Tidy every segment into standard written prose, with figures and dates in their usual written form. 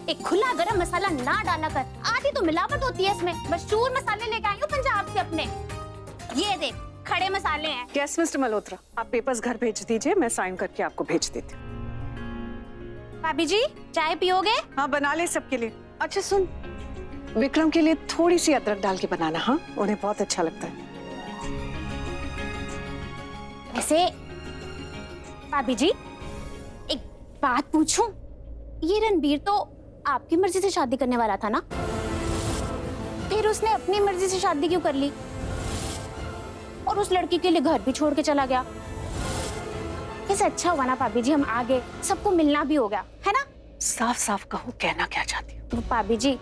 एक खुला गरम मसाला ना डाला कर, आधी तो मिलावट होती है इसमें। बस चूर मसाले लेके आई हूँ पंजाब से अपने। ये देख, खड़े मसाले हैं। यस मिस्टर मल्होत्रा, आप पेपर्स घर भेज दीजिए, मैं साइन करके आपको भेज देती हूँ। भाभी जी, चाय पियोगे? हाँ, बना ले सबके लिए। अच्छा सुन, विक्रम के लिए थोड़ी सी अदरक डाल के बनाना, हाँ, उन्हें बहुत अच्छा लगता है। वैसे भाभी जी, एक बात पूछूं? ये रणबीर तो आपकी मर्जी से शादी करने वाला था ना? फिर उसने अपनी मर्जी से शादी क्यों कर ली? और उस लड़की के लिए घर भी छोड़ के चला गया। कैसे अच्छा हुआ ना भाभी जी, हम आ गए, सबको मिलना भी हो गया, है ना? साफ साफ कहो, कहना क्या चाहती हो? भाभी जी,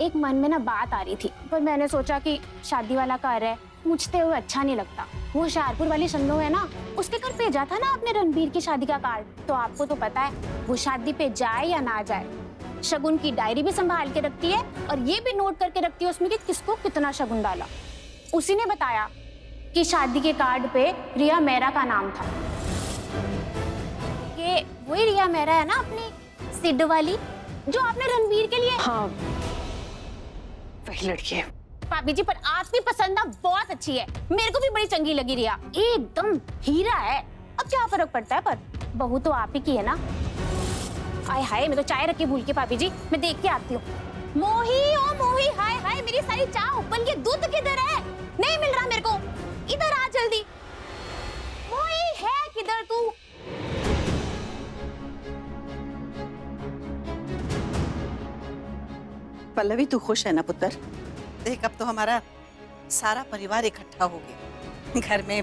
एक मन में ना बात आ रही थी, पर मैंने सोचा कि शादी वाला घर है, पूछते हुए अच्छा नहीं लगता। वो होशियारपुर वाली शन्नो है ना, उसके घर भेजा था ना आपने रणबीर की शादी का कार्ड। तो आपको तो पता है वो शादी पे जाए या ना जाए, शगुन की डायरी भी संभाल के रखती है और ये भी नोट करके रखती है उसमें कि किसको कितना शगुन डाला। उसी ने बताया कि शादी के कार्ड पे रिया मेहरा का नाम था। ये वही रिया मेहरा है ना, अपनी सिद्ध वाली, जो आपने रणबीर के लिए। हाँ, वही लड़की है। भाभी जी, पर आपकी पसंद ना बहुत अच्छी है, मेरे को भी बड़ी चंगी लगी रिया, एकदम हीरा है। अब क्या फर्क पड़ता है, पर बहू तो आप ही की है ना। आय हाय, मैं तो चाय रख के भूल के, भाभी जी मैं देख के आती हूँ। मोही, ओ मोही, हाय हाय, मेरी सारी चाय उबल के दूध किधर है? नहीं मिल रहा मेरे को, इधर आ जल्दी। मोही है किधर तू? पल्लवी, तू खुश है ना पुत्र? देख, अब तो हमारा सारा परिवार इकट्ठा हो गया, घर में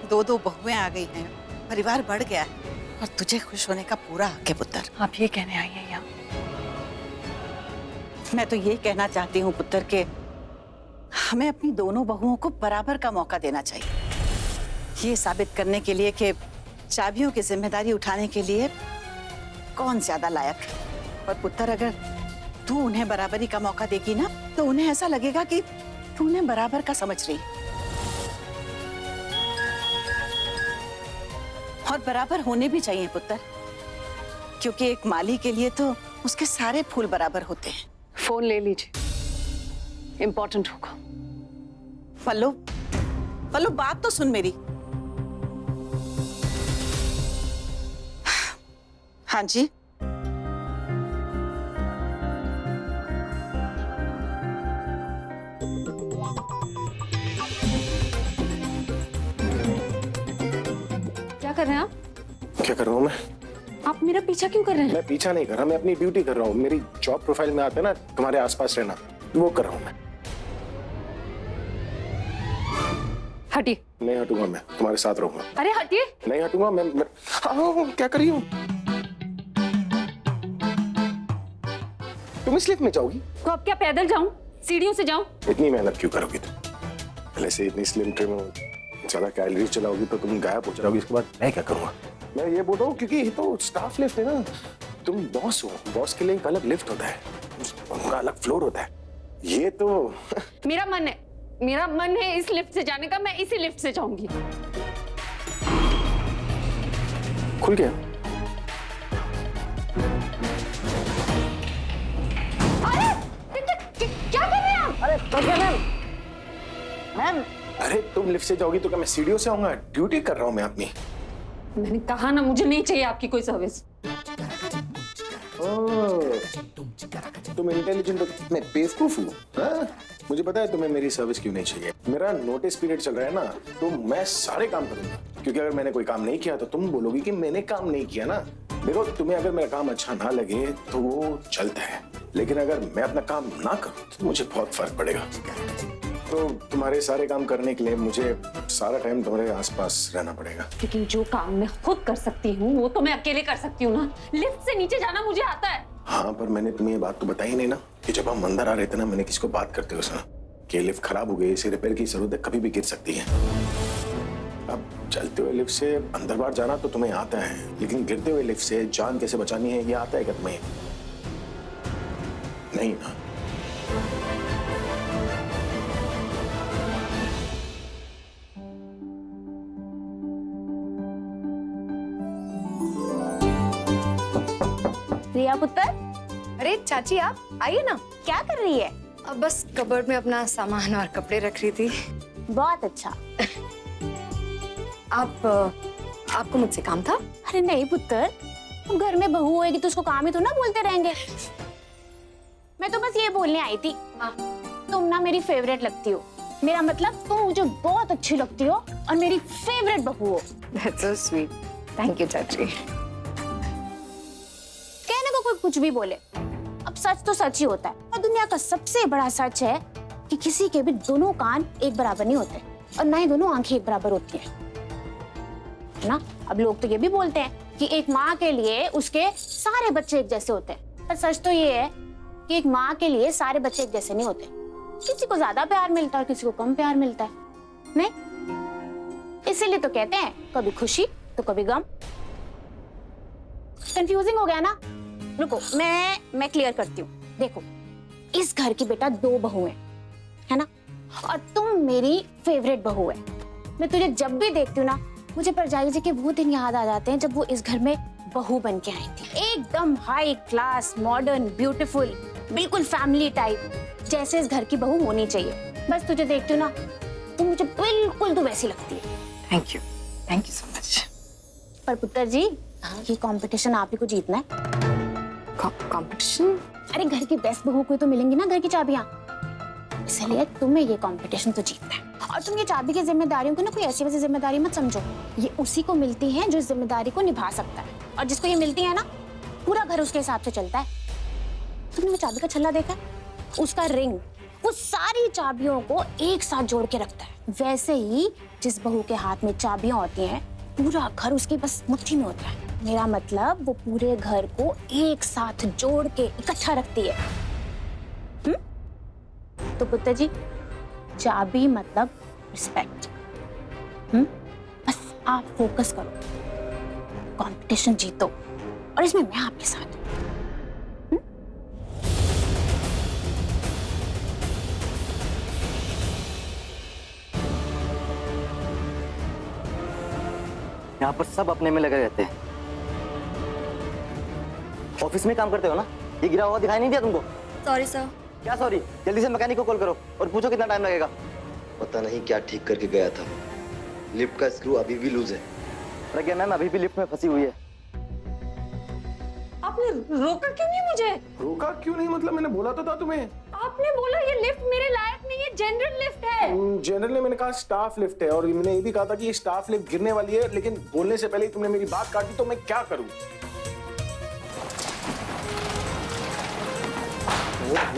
दो दो बहुएं आ गई हैं, परिवार बढ़ गया है और तुझे खुश होने का पूरा हक है पुत्र। आप ये कहने आई हैं यहाँ? मैं तो ये कहना चाहती हूँ पुत्र के हमें अपनी दोनों बहुओं को बराबर का मौका देना चाहिए, ये साबित करने के लिए कि चाबियों की जिम्मेदारी उठाने के लिए कौन ज्यादा लायक है। और पुत्र, अगर तू उन्हें बराबरी का मौका देगी ना, तो उन्हें ऐसा लगेगा कि तू उन्हें बराबर का समझ रही। और बराबर होने भी चाहिए पुत्र, क्योंकि एक माली के लिए तो उसके सारे फूल बराबर होते हैं। फोन ले लीजिए, इंपॉर्टेंट होगा। पल्लू, पल्लू, बात तो सुन मेरी। हाँ जी, क्या कर रहे हैं आप? क्या कर रहा हूँ मैं? आप मेरा पीछा क्यों कर रहे हैं? मैं पीछा नहीं कर रहा, मैं अपनी ड्यूटी कर रहा हूँ। मेरी जॉब प्रोफाइल में आता है ना तुम्हारे आसपास रहना, वो कर रहा हूँ मैं। हटिए। नहीं हटूंगा, मैं तुम्हारे साथ रहूंगा। अरे हटिए। नहीं हटूंगा मैं। हाँ, क्या कर रही हूँ तुम? इस लिफ्ट में जाओगी तो अब क्या पैदल जाऊं, सीढ़ियों से जाऊं? इतनी मेहनत क्यों करोगी तुम? पहले से इतनी स्लिम ट्रिम हो, ज्यादा कैलोरीज चलाओगी तो तुम गायब हो जाओगी। इसके बाद मैं क्या करूंगा? मैं ये बोल रहा हूँ क्योंकि ये तो स्टाफ लिफ्ट है ना, तुम बॉस हो, बॉस के लिए एक अलग लिफ्ट होता है, उनका अलग फ्लोर होता है। ये तो मेरा मन है इस लिफ्ट से जाने का, मैं इसी लिफ्ट से जाऊंगी। खुल गया। अरे क्या कर रहे हैं आप? अरे तो क्या मैम? मैम, अरे तुम लिफ्ट से जाओगी तो क्या मैं सीढ़ियों से आऊंगा? ड्यूटी कर रहा हूँ मैं अपनी। मैंने कहा ना, मुझे नहीं चाहिए आपकी कोई सर्विस। तुम इंटेलिजेंट हो, मैं बेवकूफ हूँ। हाँ? मुझे पता है तुम्हें मेरी सर्विस क्यों नहीं चाहिए। मेरा नोटिस पीरियड चल रहा है ना, तो मैं सारे काम करूंगा, क्योंकि अगर मैंने कोई काम नहीं किया तो तुम बोलोगी कि मैंने काम नहीं किया ना। देखो, तुम्हें अगर मेरा काम अच्छा ना लगे तो वो चलता है, लेकिन अगर मैं अपना काम ना करूं तो मुझे बहुत फर्क पड़ेगा। तो तुम्हारे सारे काम करने के लिए मुझे सारा टाइम तुम्हारे आसपास रहना पड़ेगा। लेकिन जो काम मैं खुद कर सकती हूँ वो तो मैं अकेले कर सकती हूँ ना। लिफ्ट से नीचे जाना मुझे आता है। हाँ, पर मैंने तुम्हें ये बात तो बताई नहीं ना कि जब हम अंदर आ रहे थे ना, मैंने किसको बात करते हुए सुना कि लिफ्ट खराब हो गई, इसे रिपेयर की जरूरत है, कभी भी गिर सकती है। अब चलते हुए लिफ्ट से अंदर बाहर जाना तो तुम्हें आता है, लेकिन गिरते हुए लिफ्ट से जान कैसे बचानी है ये आता है क्या तुम्हें? नहीं ना। रिया पुत्र, अरे चाची आप आइए ना। क्या कर रही है? अब बस कबर्ड में अपना सामान और कपड़े रख रही थी। बहुत अच्छा। आपको मुझसे काम था? अरे नहीं पुत्र, तुम घर में बहू होएगी तो उसको काम ही तो ना बोलते रहेंगे। मैं तो बस ये बोलने आई थी, तुम ना मेरी फेवरेट लगती हो। मेरा मतलब तुम मुझे बहुत अच्छी लगती हो और मेरी फेवरेट बहू हो। That's so sweet. Thank you चाची। कहने को कोई कुछ भी बोले, अब सच तो सच ही होता है। और दुनिया का सबसे बड़ा सच है कि किसी के भी दोनों कान एक बराबर नहीं होते और ना ही दोनों आंखें एक बराबर होती हैं, है ना? अब लोग तो ये भी बोलते हैं कि एक माँ के लिए उसके सारे बच्चे एक जैसे होते हैं, पर सच तो ये है कि एक माँ के लिए सारे बच्चे एक जैसे नहीं होते। किसी को ज्यादा प्यार मिलता है और किसी को कम प्यार मिलता है, नहीं? इसीलिए तो कहते हैं कभी खुशी तो कभी गम। कंफ्यूजिंग हो गया ना? रुको, मैं क्लियर करती हूँ। देखो, इस घर की बेटा 2 बहुएं है ना, और तुम मेरी फेवरेट बहू है। मैं तुझे जब भी देखती हूँ ना, मुझे परजाई जी के वो दिन याद आ जाते हैं जब वो इस घर में बहू बन के आई थी। एकदम हाई क्लास, मॉडर्न, ब्यूटीफुल, बिल्कुल फैमिली टाइप, जैसे इस घर की बहू होनी चाहिए। बस तुझे देखती हूँ ना, तुम मुझे बिल्कुल तो वैसी लगती है। Thank you so much. पर पुत्र जी, ये कंपटीशन आप ही को जीतना है। कंपटीशन? अरे घर की बेस्ट बहू को तो मिलेंगी ना घर की चाबियां, इसलिए तुम्हें ये कंपटीशन तो जीतना है। और तुम ये चाबी की जिम्मेदारियों को ना कोई ऐसी वैसी जिम्मेदारी मत समझो। ये उसी को मिलती है जो इस जिम्मेदारी को निभा सकता है, और जिसको ये मिलती है ना, पूरा घर उसके हिसाब से चलता है। तुमने वो चाबी का छल्ला देखा? उसका रिंग वो सारी चाबियों को एक साथ जोड़ के रखता है। वैसे ही जिस बहू के हाथ में चाबियां होती हैं, पूरा घर उसकी बस मुट्ठी में होता है। मेरा मतलब वो पूरे घर को एक साथ जोड़ के इकट्ठा रखती है। तो पुत्र जी, चाबी मतलब रिस्पेक्ट। बस आप फोकस करो, कंपटीशन जीतो, और इसमें मैं आपके साथ हूं। यहाँ पर सब अपने में लगे रहते हैं। ऑफिस में काम करते हो ना? ये गिरा हुआ दिखाई नहीं दिया तुमको? Sorry sir. क्या सॉरी? जल्दी से मैकेनिक को कॉल करो और पूछो कितना टाइम लगेगा। पता नहीं क्या ठीक करके गया था। लिफ्ट का स्क्रू अभी भी लूज है। प्रज्ञा मैम अभी भी लिफ्ट में फंसी हुई है। आपने रोका क्यों नहीं मुझे? रोका क्यों नहीं? मतलब मैंने बोला तो था तुम्हें। आपने बोला ये लिफ्ट मेरे लायक नहीं है, जनरल लिफ्ट है। जनरल ने मैंने कहा स्टाफ लिफ्ट है, और मैंने ये भी कहा था कि ये स्टाफ लिफ्ट गिरने वाली है, लेकिन बोलने से पहले ही तुमने मेरी बात काटी, तो मैं क्या करूं?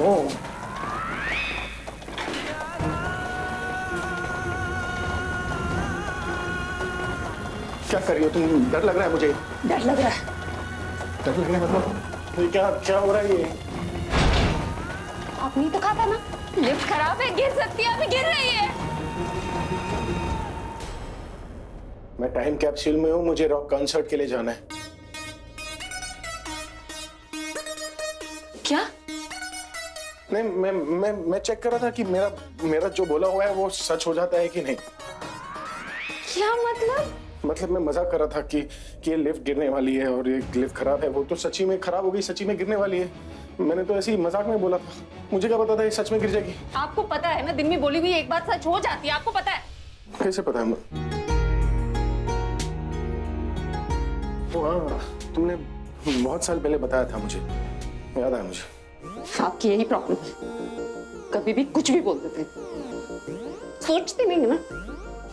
ओह, क्या कर रही हो तुम? डर लग रहा है मुझे। डर लग रहा है? डर लग रहा है मतलब ये क्या हो रहा है? ये आपने तो कहा था ना लिफ्ट खराब है, गिर सकती है, अभी गिर रही है। मैं टाइम कैप्सूल में हूँ, मुझे रॉक कॉन्सर्ट के लिए जाना है। क्या? नहीं, मैं चेक कर रहा था कि मेरा जो बोला हुआ है वो सच हो जाता है कि नहीं। क्या मतलब? मतलब मैं मजाक कर रहा था कि ये लिफ्ट गिरने वाली है, और ये लिफ्ट खराब है, वो तो सच्ची में खराब हो गई, सच्ची में गिरने वाली है। मैंने तो ऐसे ही मजाक में बोला था, मुझे क्या पता था ये सच में गिर जाएगी। आपको पता है ना, दिन में बोली हुई एक बात सच हो जाती है, आपको पता है। कैसे पता है? हाँ, तुमने बहुत साल पहले बताया था मुझे, याद आया मुझे। आपकी यही प्रॉब्लम है, कभी भी कुछ भी बोल देते, सोचते नहीं ना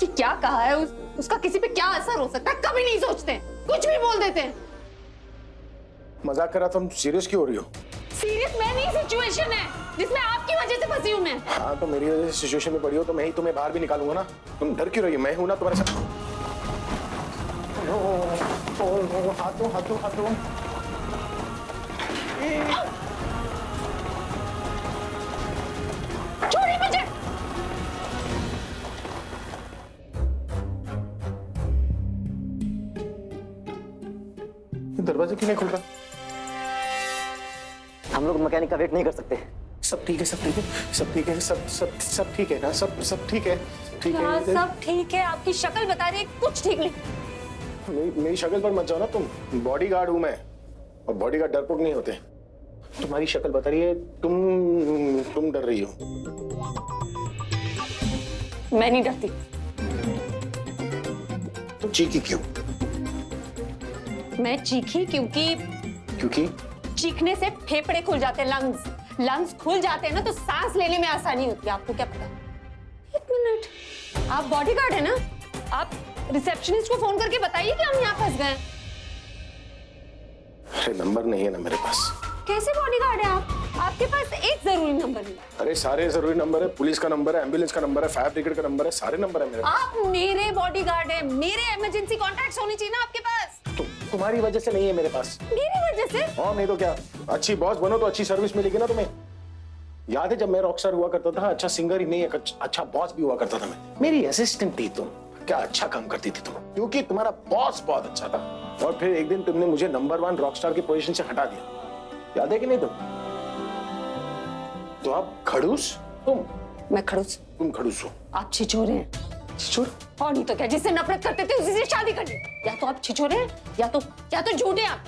कि क्या कहा है, उसका किसी पे क्या असर हो सकता है, कभी नहीं सोचते, कुछ भी बोल देते हैं। मजाक कर रहा था, तुम सीरियस क्यों हो रही हो? सीरियस मैं नहीं, सिचुएशन है जिसमें आपकी वजह से फंसी हूं मैं। हाँ, तो मेरी वजह से सिचुएशन में पड़ी हो तो मैं ही तुम्हें बाहर भी निकालूंगा ना। तुम डर क्यों रही हो? मैं हूं ना तुम्हारे साथ। हाथों छोड़िए मुझे। दरवाजा क्यों नहीं खुल रहा? हम लोग मैकेनिक का वेट नहीं कर सकते। सब ठीक है, सब ठीक है, सब ठीक है, सब ठीक है ना? सब ठीक है, ठीक क्या है। सब ठीक है? आपकी शक्ल बता रही है कुछ ठीक नहीं। मेरी शक्ल पर मत जाओ ना तुम, बॉडीगार्ड हूं मैं। और बॉडीगार्ड डरपोक नहीं होते। तुम्हारी शक्ल बता रही है तुम डर रही हो। मैं नहीं डरती। तुम चीखी क्यों? मैं चीखी क्योंकि चीखने से फेफड़े खुल जाते हैं, लंग्स खुल जाते हैं ना, तो सांस लेने में आसानी होती है। आपको क्या पता? एक मिनट, आप बॉडीगार्ड है ना? आप रिसेप्शनिस्ट को फोन करके बताइए कि हम यहाँ फंस गए। अरे नंबर नहीं है ना मेरे पास। कैसे बॉडीगार्ड है आप? आपके पास एक जरूरी नंबर नहीं। अरे सारे जरूरी नंबर है, पुलिस का नंबर है, एम्बुलेंस का नंबर है, फायर ब्रिगेड का नंबर है, सारे नंबर है मेरे पास। आप मेरे बॉडीगार्ड है, मेरे इमरजेंसी कॉन्टैक्ट्स होने चाहिए ना आपके पास। तुम्हारी वजह से नहीं है मेरे पास। मेरी वजह से? और नहीं तो क्या, अच्छी बॉस बनो तो अच्छी सर्विस मिलेगी ना तुम्हें। याद है जब मैं रॉकस्टार हुआ करता था, अच्छा सिंगर ही नहीं अच्छा बॉस भी हुआ करता था मैं। मेरी असिस्टेंट थी तुम, क्या अच्छा काम करती थी तुम, क्योंकि तुम्हारा बॉस बहुत अच्छा था। और फिर एक दिन तुमने मुझे नंबर 1 रॉकस्टार की पोजीशन से हटा दिया, याद है कि नहीं तुम? तो आप खड़ूस तुम। मैं खड़ूस? तुम खड़ूस हो। आप छिछोरे हैं। छिछोर? और नहीं तो क्या, जिससे नफरत करते थे उसी से शादी कर ली। या तो आप छिछोरे हैं या तो झूठे आप।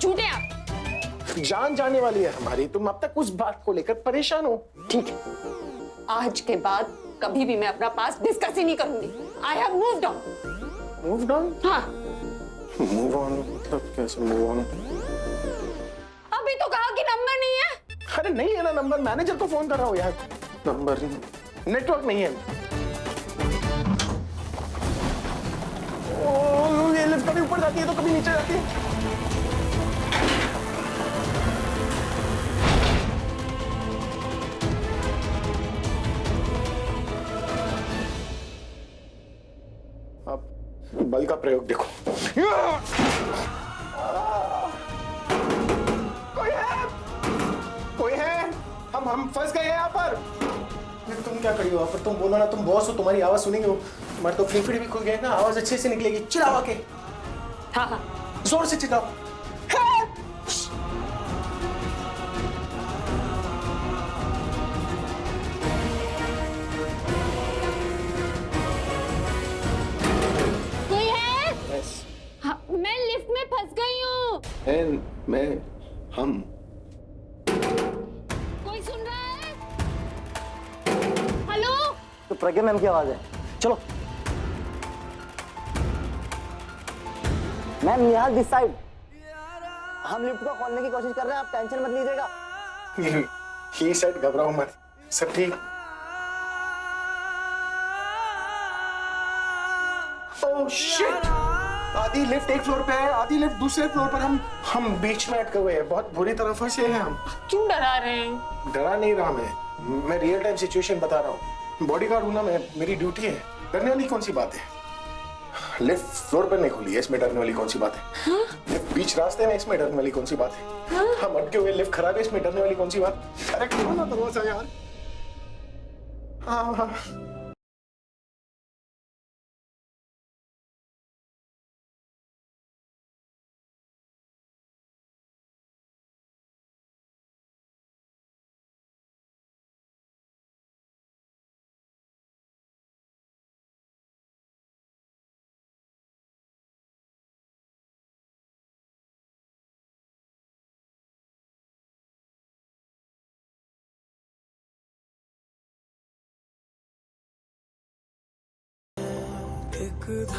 जान जाने वाली है हमारी, तुम अब तक उस बात को लेकर परेशान हो। ठीक है, आज के बाद कभी भी मैं अपना पास्ट डिस्कस ही नहीं करूंगी। I have moved on. Moved on? हाँ। मूव ऑन मतलब कैसे मूव ऑन? अभी तो कहा कि नंबर नहीं है। अरे नहीं है ना नंबर, मैनेजर को फोन कर रहा हूँ यार। नंबर नहीं, नेटवर्क नहीं है। ओ, ये लिफ्ट कभी ऊपर जाती है तो कभी नीचे जाती है। अब बल का प्रयोग देखो। कोई है? हम फंस गए हैं यहाँ पर। तुम क्या करी हो यहाँ पर? तुम बोलो ना, तुम बॉस हो, तुम्हारी आवाज सुनेंगे वो। तुम्हारे तो फेफड़े भी खुल गए ना, आवाज अच्छे से निकलेगी। चिल्लाओ के। हाँ, जोर से चिल्लाओ। कोई है? हाँ, मैं लिफ्ट में फंस गई हूँ। हम कोई सुन रहा है? हेलो? तो प्रज्ञा मैम की आवाज है। चलो मैम, निहाल दिस साइड। हम लिफ्ट को खोलने की कोशिश कर रहे हैं, आप टेंशन मत लीजिएगा। ही साइड, घबराओ मत, सब ठीक। Oh shit! आधी लिफ्ट एक फ्लोर पे है, आधी लिफ्ट दूसरे फ्लोर पर। हम बीच में अटके हुए हैं, बहुत बुरी तरह फंसे हैं हम। क्यों डरा रहे हैं? डरा नहीं रहा मैं रियल टाइम सिचुएशन बता रहा हूँ। बॉडीगार्ड हूं ना मैं, मेरी ड्यूटी है। डरने वाली कौन सी बात है? लिफ्ट फ्लोर पर नहीं खुली है, इसमें डरने वाली कौन सी बात है? लिफ्ट बीच रास्ते में, इसमें डरने वाली कौन सी बात है? हम अटके हुए, लिफ्ट खराब है, इसमें डरने वाली कौन सी बात? करेक्ट हो ना थोड़ा सा यार। हाँ।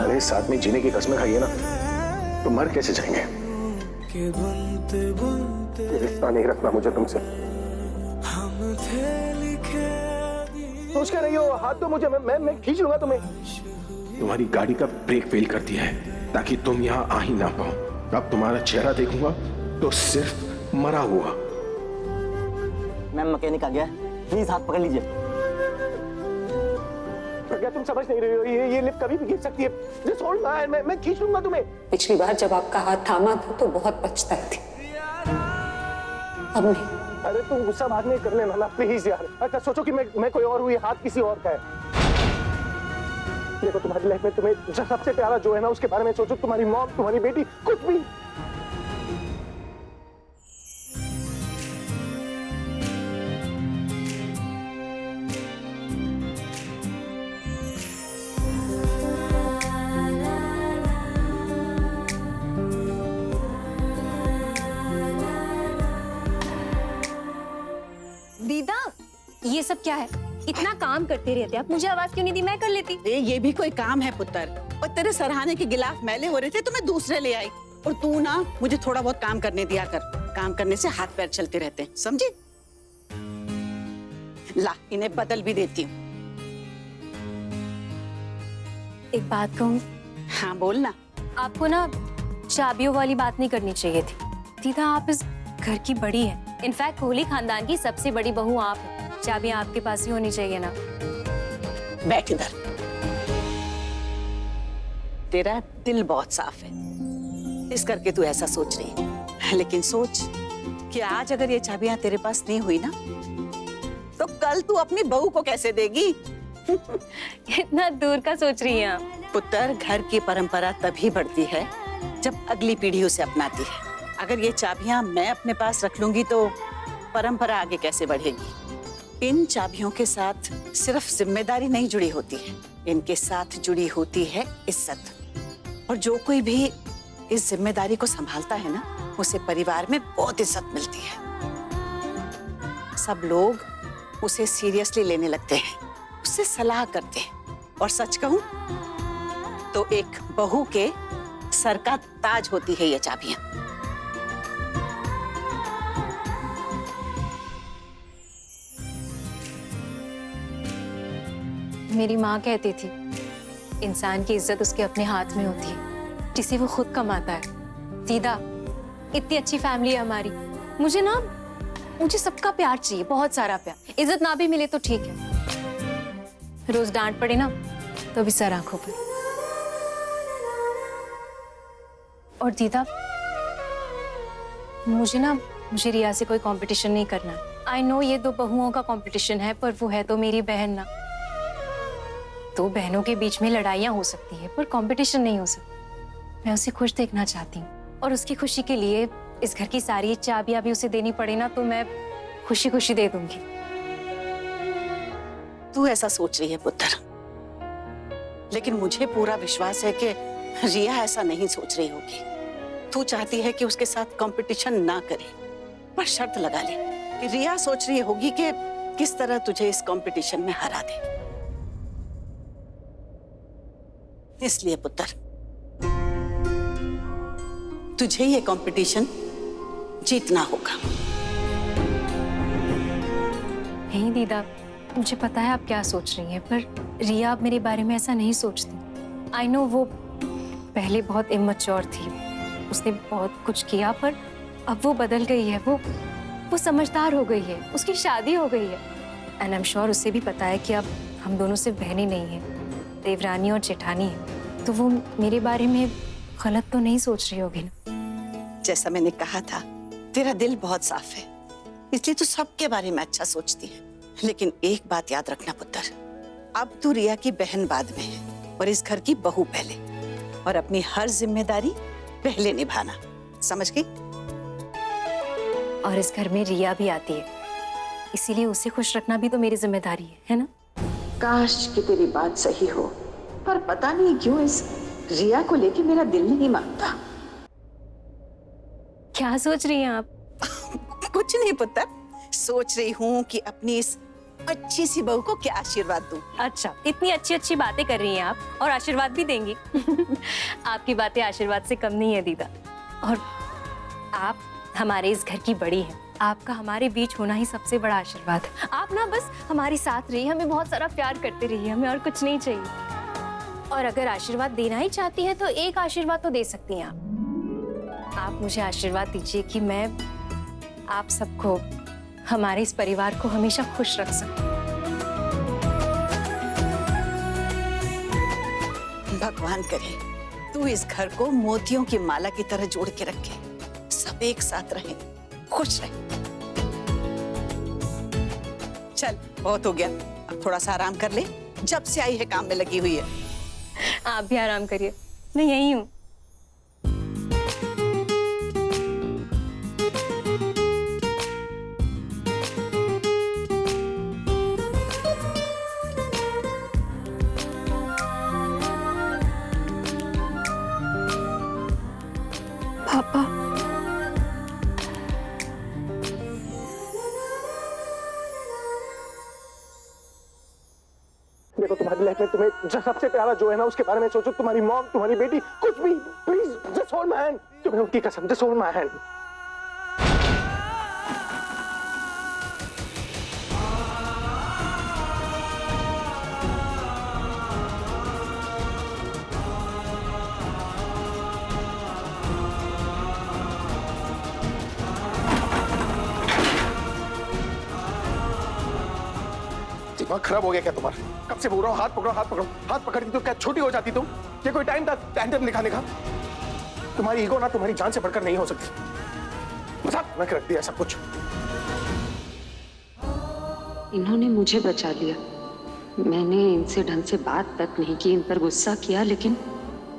अरे साथ में जीने की कसमें खाइए ना, तो मर कैसे जाएंगे? रिश्ता नहीं रखना मुझे तुमसे। सोच क्या रही हो? हाथ दो मुझे, मैं खींच लूंगा तुम्हें। तुम्हारी गाड़ी का ब्रेक फेल कर दिया है ताकि तुम यहाँ आ ही ना पाओ। अब तुम्हारा चेहरा देखूंगा तो सिर्फ मरा हुआ। मैम मैकेनिक आ गया है, प्लीज हाथ पकड़ लीजिए। क्या तुम समझ नहीं रही हो? ये लिफ्ट कभी भी गिर सकती है। जस्ट होल्ड माय हैंड, मैं खींच लूंगा तुम्हें। पिछली बार जब आपका हाथ थामा था तो बहुत पछताई थी, अब नहीं। अरे तुम गुस्सा बाद में कर लेना ना प्लीज यार। अच्छा सोचो कि मैं कोई और हूँ, ये हाथ किसी और का है। देखो तुम्हारी लाइफ में तुम्हें सबसे प्यारा जो है ना, उसके बारे में सोचो। तुम्हारी मॉम, तुम्हारी बेटी, कुछ भी। ये सब क्या है? इतना काम करते रहते आप, मुझे आवाज क्यों नहीं दी? मैं कर लेती। अरे ये भी कोई काम है पुत्र? और तेरे सराहने के गिलाफ मैले हो रहे थे तो मैं दूसरे ले आई। और तू ना मुझे थोड़ा बहुत काम करने दिया कर। काम करने से हाथ पैर चलते रहते हैं, समझी? ला, इन्हें बदल भी देती हूँ। एक बात कहूँ? हाँ बोल ना। आपको ना चाबियों वाली बात नहीं करनी चाहिए थी। दीदा, आप इस घर की बड़ी हैं। इनफैक्ट कोहली खानदान की सबसे बड़ी बहू आप हैं। चाबियां आपके पास ही होनी चाहिए ना। बैठ इधर। तेरा दिल बहुत साफ है, इस करके तू ऐसा सोच रही है। लेकिन सोच कि आज अगर ये चाबियां तेरे पास नहीं हुई ना, तो कल तू अपनी बहू को कैसे देगी? इतना दूर का सोच रही हैं आप? पुत्र, घर की परंपरा तभी बढ़ती है जब अगली पीढ़ी उसे अपनाती है। अगर ये चाबियां मैं अपने पास रख लूंगी तो परंपरा आगे कैसे बढ़ेगी? इन चाबियों के साथ सिर्फ जिम्मेदारी नहीं जुड़ी होती है, इनके साथ जुड़ी होती है इज्जत। और जो कोई भी इस जिम्मेदारी को संभालता है ना, उसे परिवार में बहुत इज्जत मिलती है। सब लोग उसे सीरियसली लेने लगते हैं, उससे सलाह करते हैं। और सच कहूं तो एक बहू के सर का ताज होती है ये चाबियां। मेरी माँ कहती थी, इंसान की इज्जत उसके अपने हाथ में होती है, जिसे वो खुद कमाता है। दीदा, इतनी अच्छी फैमिली है हमारी। मुझे सबका प्यार चाहिए, बहुत सारा प्यार। इज्जत ना भी मिले तो ठीक है, रोज डांट पड़े ना तो भी सर आंखों पर। और दीदा, मुझे रिया से कोई कंपटीशन नहीं करना। आई नो ये दो बहुओं का कंपटीशन है, पर वो है तो मेरी बहन ना। दो बहनों के बीच में लड़ाइयां हो सकती है, पर कंपटीशन नहीं हो सकती। मैं उसे खुश देखना चाहती हूँ, और उसकी खुशी के लिए इस घर की सारी चाबियां भी उसे देनी पड़े ना, तो मैं खुशी खुशी दे दूंगी। तू ऐसा सोच रही है पुत्र, लेकिन मुझे पूरा विश्वास है कि रिया ऐसा नहीं सोच रही होगी। तू चाहती है कि उसके साथ कंपटीशन ना करे, पर शर्त लगा ले कि रिया सोच रही होगी कि किस तरह तुझे इस कंपटीशन में हरा दे। इसलिए पुत्र, तुझे ये कंपटीशन जीतना होगा। नहीं दीदा, मुझे पता है आप क्या सोच रही हैं, पर रिया अब मेरे बारे में ऐसा नहीं सोचती। आई नो वो पहले बहुत इमैच्योर थी, उसने बहुत कुछ किया, पर अब वो बदल गई है। वो समझदार हो गई है, उसकी शादी हो गई है। एंड आई एम श्योर उसे भी पता है कि अब हम दोनों सिर्फ बहनें नहीं हैं, देवरानी और जेठानी है। तो वो मेरे बारे में गलत तो नहीं सोच रही होगी ना? जैसा मैंने कहा था, तेरा दिल बहुत साफ है, इसलिए तू सबके बारे में अच्छा सोचती है। लेकिन एक बात याद रखना पुत्र, अब तू रिया की बहन बाद में है और इस घर की बहू पहले, और अपनी हर जिम्मेदारी पहले निभाना, समझ गई? और इस घर में रिया भी आती है, इसीलिए उसे खुश रखना भी तो मेरी जिम्मेदारी है ना? काश कि तेरी बात सही हो, पर पता नहीं क्यों इस रिया को लेके मेरा दिल नहीं मानता। क्या सोच रही हैं आप? कुछ नहीं पुत्र, सोच रही हूँ कि अपनी इस अच्छी सी बहू को क्या आशीर्वाद दूं। अच्छा, इतनी अच्छी अच्छी बातें कर रही हैं आप, और आशीर्वाद भी देंगी। आपकी बातें आशीर्वाद से कम नहीं है दीदा। और आप हमारे इस घर की बड़ी हैं, आपका हमारे बीच होना ही सबसे बड़ा आशीर्वाद है। आप ना बस हमारे साथ रहिए, हमें बहुत सारा प्यार करते रहिए, हमें और कुछ नहीं चाहिए। और अगर आशीर्वाद देना ही चाहती है तो एक आशीर्वाद तो दे सकती हैं आप मुझे आशीर्वाद दीजिए कि मैं आप सबको, हमारे इस परिवार को हमेशा खुश रख सकूं। भगवान करे तू इस घर को मोतियों की माला की तरह जोड़ के रखे, सब एक साथ रहें, खुश रहें। चल, बहुत हो गया, अब थोड़ा सा आराम कर ले, जब से आई है काम में लगी हुई है। आप भी आराम करिए, मैं यहीं हूँ। पापा, तुम्हारी लाइफ में तुम्हें जो सबसे प्यारा जो है ना उसके बारे में सोचो, तुम्हारी मॉम, तुम्हारी बेटी, कुछ भी, please just hold my hand, तुम्हें उनकी कसम, जस्ट होल्ड माय हैंड। दिमाग खराब हो गया क्या तुम्हारा? कब से बोल रहा हूँ हाथ पकड़ो, हाथ पकड़ो, हाथ पकड़ती तो क्या छोटी हो जाती तुम? ये कोई टाइम था टैंडम दिखाने का? तुम्हारी ईगो ना तुम्हारी जान से बढ़कर नहीं हो सकती। मजाक में रख दिया सब कुछ। इन्होंने मुझे बचा लिया। मैंने इनसे ढंग से बात तक नहीं की, इन पर गुस्सा किया, लेकिन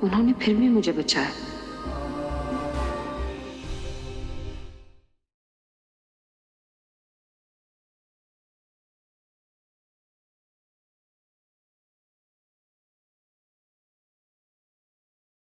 उन्होंने फिर भी मुझे बचाया।